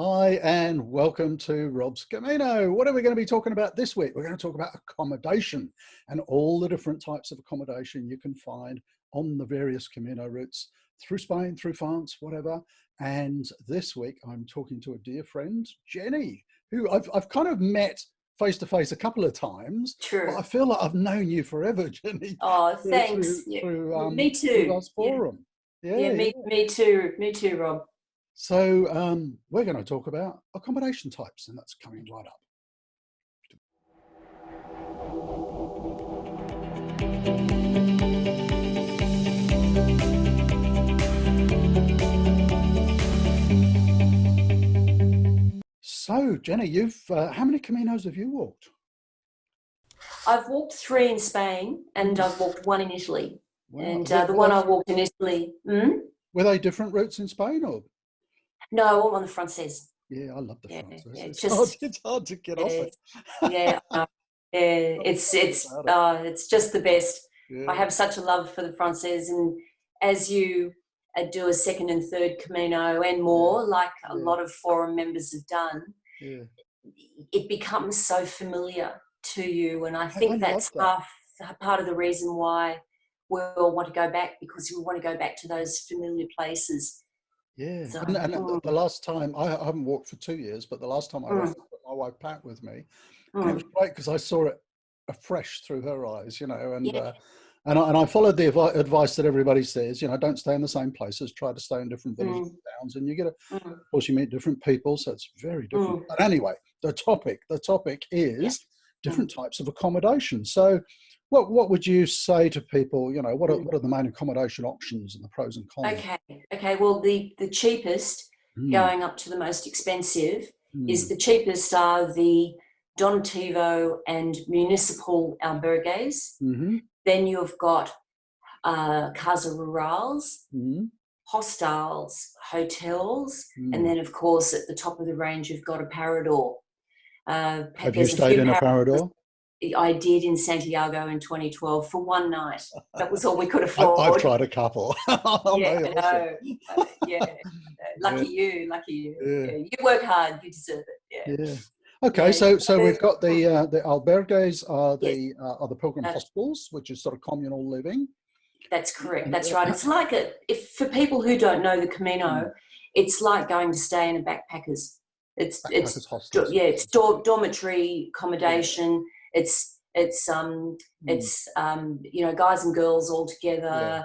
Hi, and welcome to RobsCamino. What are we going to be talking about this week? We're going to talk about accommodation and all the different types of accommodation you can find on the various Camino routes through Spain, through France, whatever. And this week I'm talking to a dear friend, Jenny, who I've kind of met face to face a couple of times. True. But I feel like I've known you forever, Jenny. Oh, thanks. Me too. Through us forum. Me too, Rob. So we're going to talk about accommodation types, and that's coming right up. So, Jenny, you've how many Caminos have you walked? I've walked 3 in Spain, and I've walked 1 in Italy. Wow. And the one I walked in Italy. Were they different routes in Spain, or? No, all on the Frances. Yeah, I love the Frances. Yeah, it's hard to get off it. It's just the best. Yeah. I have such a love for the Frances, and as you do a 2nd and 3rd Camino and more, like a lot of forum members have done, it becomes so familiar to you, and I think that's part of the reason why we all want to go back, because we want to go back to those familiar places. Yeah, so, and the last time, I haven't walked for 2 years, but the last time I went, my wife Pat with me, and it was great because I saw it afresh through her eyes, you know, and I followed the advice that everybody says, you know, don't stay in the same places, try to stay in different villages and towns, and you get of course you meet different people, so it's very different. But anyway, the topic is different types of accommodation. So what would you say to people, you know, what are the main accommodation options and the pros and cons? Okay. Well, the cheapest, going up to the most expensive, is the cheapest are the Dormitory and Municipal albergues. Then you've got CASA RURALs, HOSTALs, hotels, and then of course at the top of the range you've got a Parador. Have you stayed in a Parador? I did in Santiago in 2012 for 1 night. That was all we could afford. I've tried a couple. Lucky you. Yeah. You work hard, you deserve it. Yeah. Okay, so we've got the albergues are the Pilgrim hostels, which is sort of communal living. That's correct. That's right. It's like for people who don't know the Camino, it's like going to stay in a backpackers. It's dormitory accommodation. It's you know, guys and girls all together.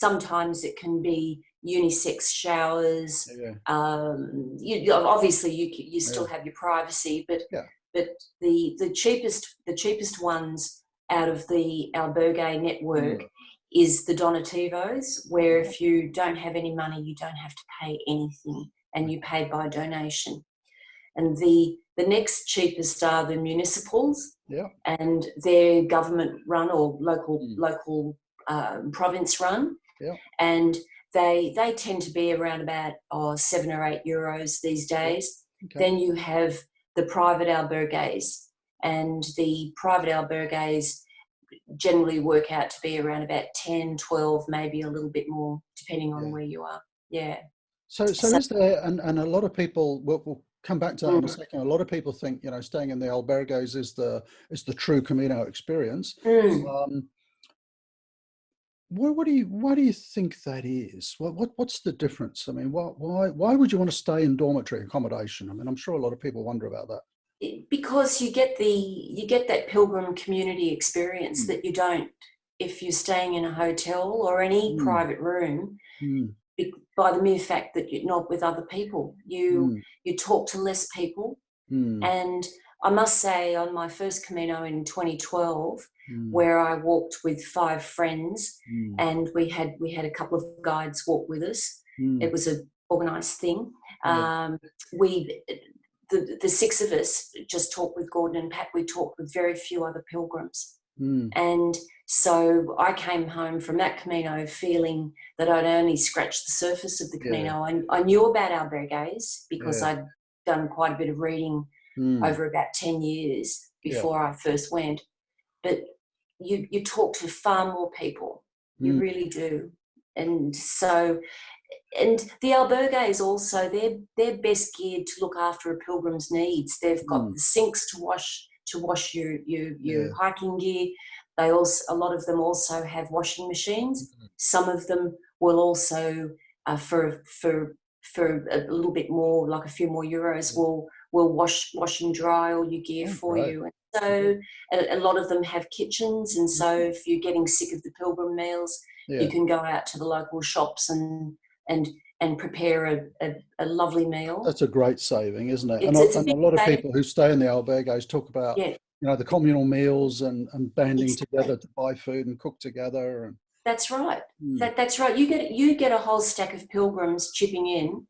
Sometimes it can be unisex showers. Obviously you still have your privacy, but the cheapest ones out of the albergue network is the donativos, where if you don't have any money, you don't have to pay anything, and you pay by donation. And the next cheapest are the municipals, and they're government run or local province run, and they tend to be around about €7 or €8 these days. Then you have the private albergues, and the private albergues generally work out to be around about 10, 12, maybe a little bit more, depending on where you are. So is there, and a lot of people, we'll come back to that in a second, a lot of people think, you know, staying in the albergues is the true Camino experience. Why do you think that is? What's the difference? I mean, why would you want to stay in dormitory accommodation? I mean, I'm sure a lot of people wonder about that. Because you get that Pilgrim community experience that you don't if you're staying in a hotel or any private room. By the mere fact that you're not with other people, you talk to less people. And I must say, on my first Camino in 2012, where I walked with 5 friends, and we had a couple of guides walk with us. It was an organised thing. The 6 of us just talked with Gordon and Pat. We talked with very few other pilgrims. And so I came home from that Camino feeling that I'd only scratched the surface of the Camino. I knew about albergues because I'd done quite a bit of reading over about 10 years before I first went. But you talk to far more people. You really do. And so and the albergues also, they're best geared to look after a pilgrim's needs. They've got the sinks to wash your hiking gear. They also, a lot of them also have washing machines. Some of them will also, for a little bit more, like a few more euros, will wash and dry all your gear for you. And so a lot of them have kitchens, and so if you're getting sick of the pilgrim meals, you can go out to the local shops and prepare a lovely meal. That's a great saving, isn't it? And a lot of people who stay in the albergues talk about, you know, the communal meals and banding together to buy food and cook together. And that's right. That's right. You get a whole stack of pilgrims chipping in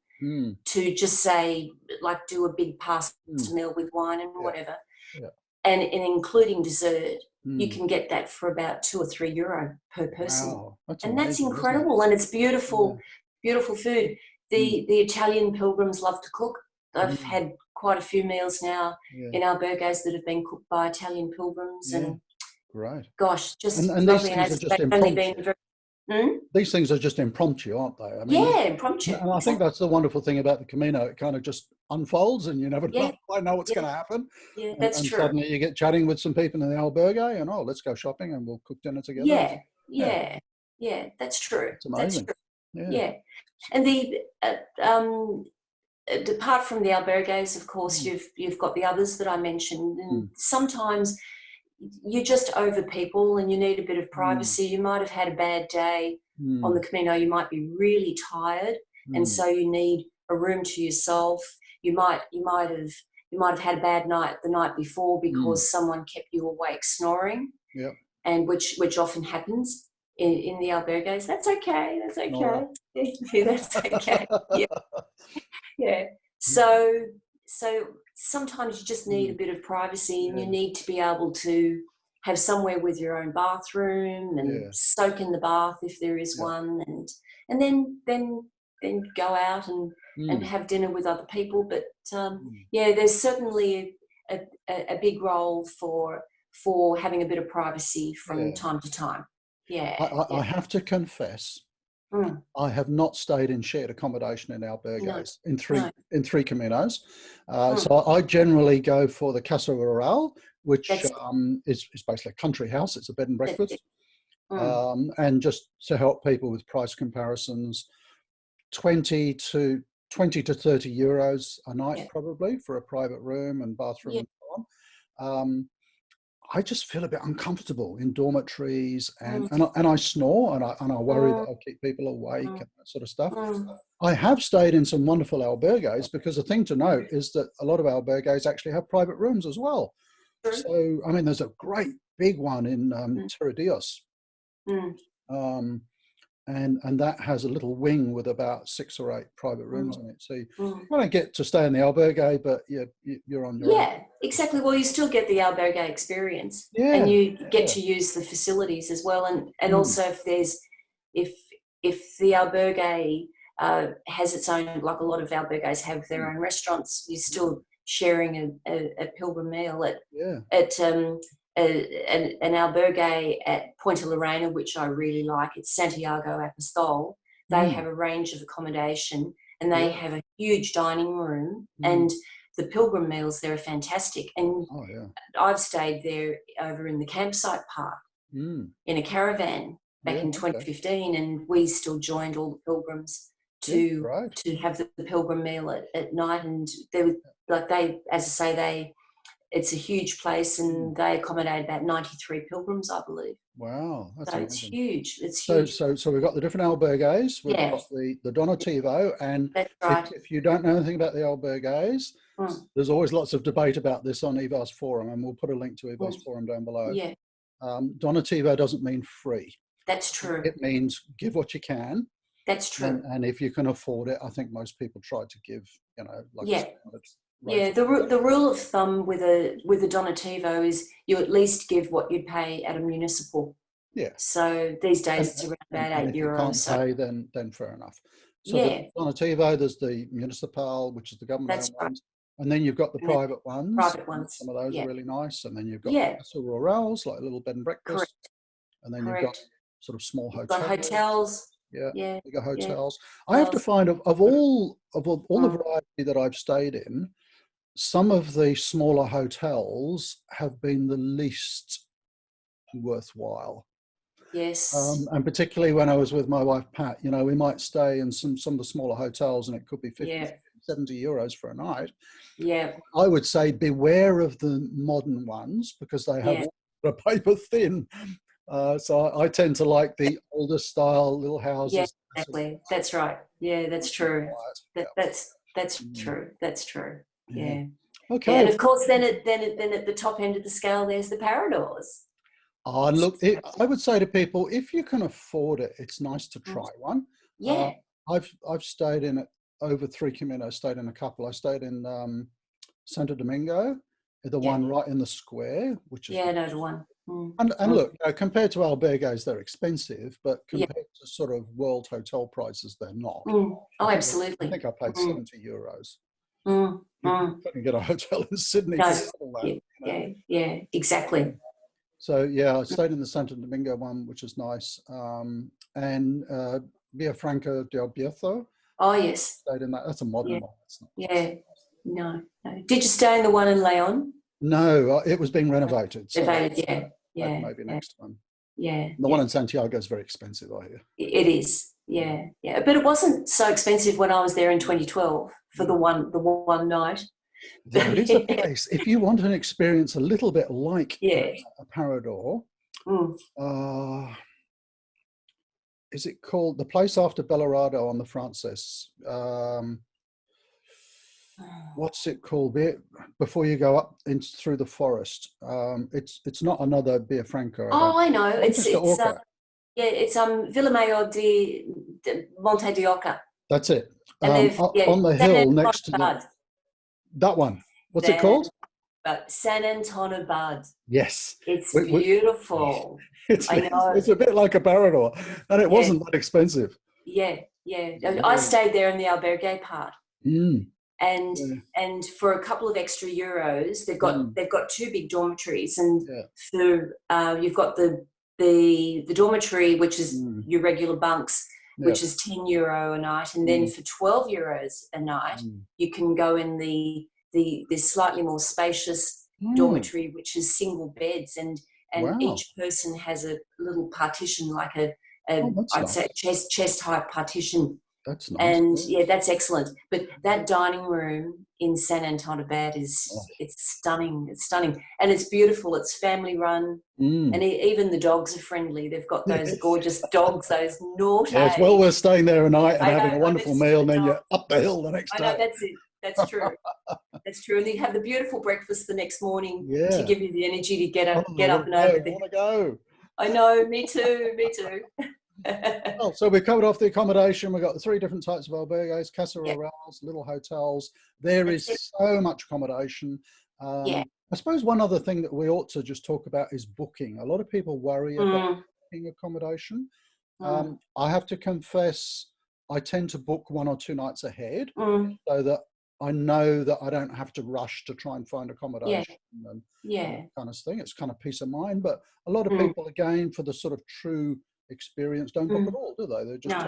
to just say, like, do a big pasta meal with wine and whatever, and including dessert. You can get that for about €2 or €3 per person. Wow, that's and amazing, that's incredible, and it's beautiful, beautiful food. The Italian pilgrims love to cook. I've had quite a few meals now in albergues that have been cooked by Italian pilgrims, and great. Gosh, just and lovely. these things are just impromptu. These things are just impromptu, aren't they? I mean, impromptu. And I think that's the wonderful thing about the Camino. It kind of just unfolds, and you never quite know what's going to happen. Yeah, that's true. Suddenly you get chatting with some people in the albergue, and let's go shopping, and we'll cook dinner together. Yeah, that's true. It's amazing. That's true. Yeah. And apart from the albergues, of course, you've got the others that I mentioned, and sometimes you're just over people and you need a bit of privacy. You might have had a bad day on the Camino. You might be really tired, and so you need a room to yourself. You might have had a bad night the night before because someone kept you awake snoring. And which often happens in the albergues. That's okay. That's okay. That's okay. Yeah. So sometimes you just need a bit of privacy, and you need to be able to have somewhere with your own bathroom and soak in the bath if there is one, and then go out and have dinner with other people. But there's certainly a big role for having a bit of privacy from time to time. I have to confess, I have not stayed in shared accommodation in albergues in three Caminos. So I generally go for the CASA RURAL, which is basically a country house. It's a bed and breakfast. And just to help people with price comparisons, 20 to €30 a night probably for a private room and bathroom and so on. I just feel a bit uncomfortable in dormitories, and I snore, and I worry that I'll keep people awake and that sort of stuff. I have stayed in some wonderful albergues, because the thing to note is that a lot of albergues actually have private rooms as well. So, I mean, there's a great big one in Parador. And that has a little wing with about 6 or 8 private rooms in it. So you don't get to stay in the albergue, but you're on your own. Yeah, exactly. Well, you still get the albergue experience, and you get to use the facilities as well. And also, if the albergue has its own, like a lot of albergues have their own restaurants, you're still sharing a pilgrim meal at an albergue at Punta Lorena, which I really like. It's Santiago Apostol. They have a range of accommodation, and they have a huge dining room, and the pilgrim meals there are fantastic. And I've stayed there over in the campsite park in a caravan back in 2015, and we still joined all the pilgrims to have the pilgrim meal at night. And it's a huge place, and they accommodate about 93 pilgrims, I believe. Wow, that's so amazing. It's huge. It's huge. So we've got the different albergues. We've got the Dormitory, and if you don't know anything about the albergues, there's always lots of debate about this on EVAS Forum, and we'll put a link to EVAS Forum down below. Dormitory doesn't mean free. That's true. It means give what you can. That's true. And if you can afford it, I think most people try to give, the rule of thumb with a Donativo is you at least give what you'd pay at a Municipal. Yeah. So these days it's around about €8. If you can't pay, then fair enough. So the Donativo, there's the Municipal, which is the government ones, and then you've got the private ones. Some of those are really nice, and then you've got CASA RURALs, like a little bed and breakfast. And then you've got sort of small hotels. Got hotels. bigger hotels. I have to find of all the variety that I've stayed in, some of the smaller hotels have been the least worthwhile. Yes. And particularly when I was with my wife, Pat, you know, we might stay in some of the smaller hotels and it could be 50, 70 euros for a night. Yeah. I would say beware of the modern ones because they have a paper thin. So I tend to like the older style little houses. Yeah, exactly. That's right. Yeah, that's true. That's true. That's true. Yeah. Okay. Yeah, and of course, then at the top end of the scale, there's the Paradors. Oh, look, I would say to people, if you can afford it, it's nice to try one. Yeah. I've stayed in it over 3 Caminos, stayed in a couple. I stayed in Santo Domingo, the one right in the square, which is no, the one. And look, you know, compared to albergues, they're expensive, but compared to sort of world hotel prices, they're not. Oh, absolutely. I think I paid 70 euros. You couldn't get a hotel in Sydney for that. Yeah, exactly. So yeah, I stayed in the Santo Domingo one, which is nice, and Villafranca del Bierzo. Oh yes, stayed in that. That's a modern one. No. Did you stay in the one in Leon? No, it was being renovated. So renovated, maybe next time. Yeah. The one in Santiago is very expensive, I hear. It is. Yeah. But it wasn't so expensive when I was there in 2012 for the one night. There is a place, if you want an experience a little bit like a Parador, is it called, the place after Bellarado on the Frances, what's it called, before you go up through the forest? It's not another Villafranca. I know. It's Villa Mayor de Monte de Oca. That's it. On the hill next to that one. What's it called? San Antonio Bad. Yes. It's beautiful. I know. It's a bit like a Parador, and it wasn't that expensive. Yeah. I stayed there in the Albergue part. And for a couple of extra euros, they've got 2 big dormitories, and you've got the dormitory, which is your regular bunks, which is €10 a night, and then for €12 a night, you can go in the slightly more spacious dormitory, which is single beds, and each person has a little partition, like I'd say chest height partition. That's nice. And that's excellent. But that dining room in San Antonio Bad it's stunning. It's stunning. And it's beautiful. It's family run. And even the dogs are friendly. They've got those gorgeous dogs, those naughty. Yeah, it's well worth staying there a night and having a wonderful meal, and then you're up the hill the next day. I know, that's it. That's true. That's true. And you have the beautiful breakfast the next morning to give you the energy to get up and over. I want to go. I know, me too. Well, so we covered off the accommodation. We've got the 3 different types of albergues, CASA RURALs, little hotels. There is so much accommodation. I suppose one other thing that we ought to just talk about is booking. A lot of people worry about booking accommodation. I have to confess, I tend to book 1 or 2 nights ahead so that I know that I don't have to rush to try and find accommodation and that kind of thing. It's kind of peace of mind. But a lot of people, again, for the sort of true experience, don't book at all, do they? They're just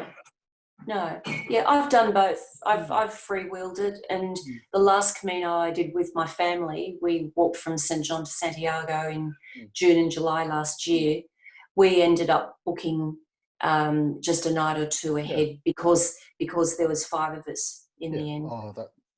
no. Yeah, I've done both. I've freewheeled it, and the last Camino I did with my family, we walked from St. John to Santiago in June and July last year. We ended up booking just a night or 2 ahead because there was 5 of us in the end.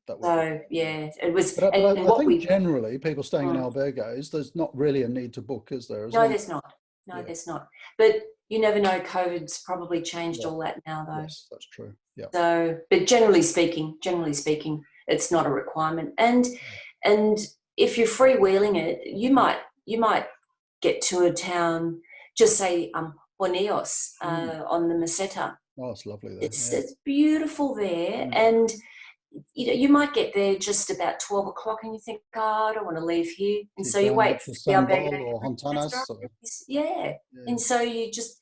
It was. But I think generally, people staying in albergues, there's not really a need to book, is there? There's not. There's not. But you never know. COVID's probably changed all that now, though. Yes, that's true. Yeah. So, but generally speaking, it's not a requirement. And if you're freewheeling it, you might get to a town, just say Horneos on the Meseta. Oh, it's lovely there. It's beautiful there, and you might get there just about 12 o'clock, and you think, I don't want to leave here, and so you wait for the Albergue or Hontanas. And so you just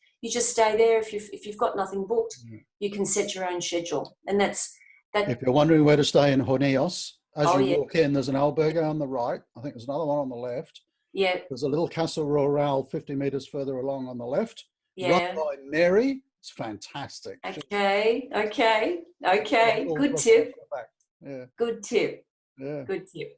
stay there. If you've got nothing booked, you can set your own schedule, and that's that. If you're wondering where to stay in Horneos, as you walk in, there's an albergue on the right. I think there's another one on the left. Yeah. There's a little Casa Rural 50 meters further along on the left. Run by Mary. It's fantastic. Okay. Good tip. Yeah. Good tip. Yeah. Good tip.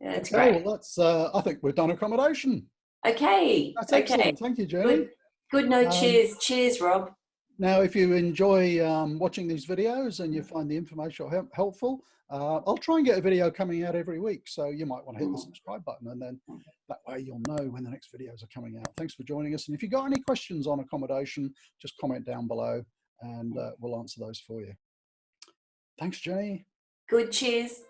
That's Okay, great. well, that's, I think we've done accommodation. Okay. That's excellent. Thank you, Jenny. Good. No, cheers. Cheers, Rob. Now, if you enjoy watching these videos and you find the information helpful, I'll try and get a video coming out every week. So you might want to hit the subscribe button, and then that way you'll know when the next videos are coming out. Thanks for joining us. And if you've got any questions on accommodation, just comment down below and we'll answer those for you. Thanks, Jenny. Good. Cheers.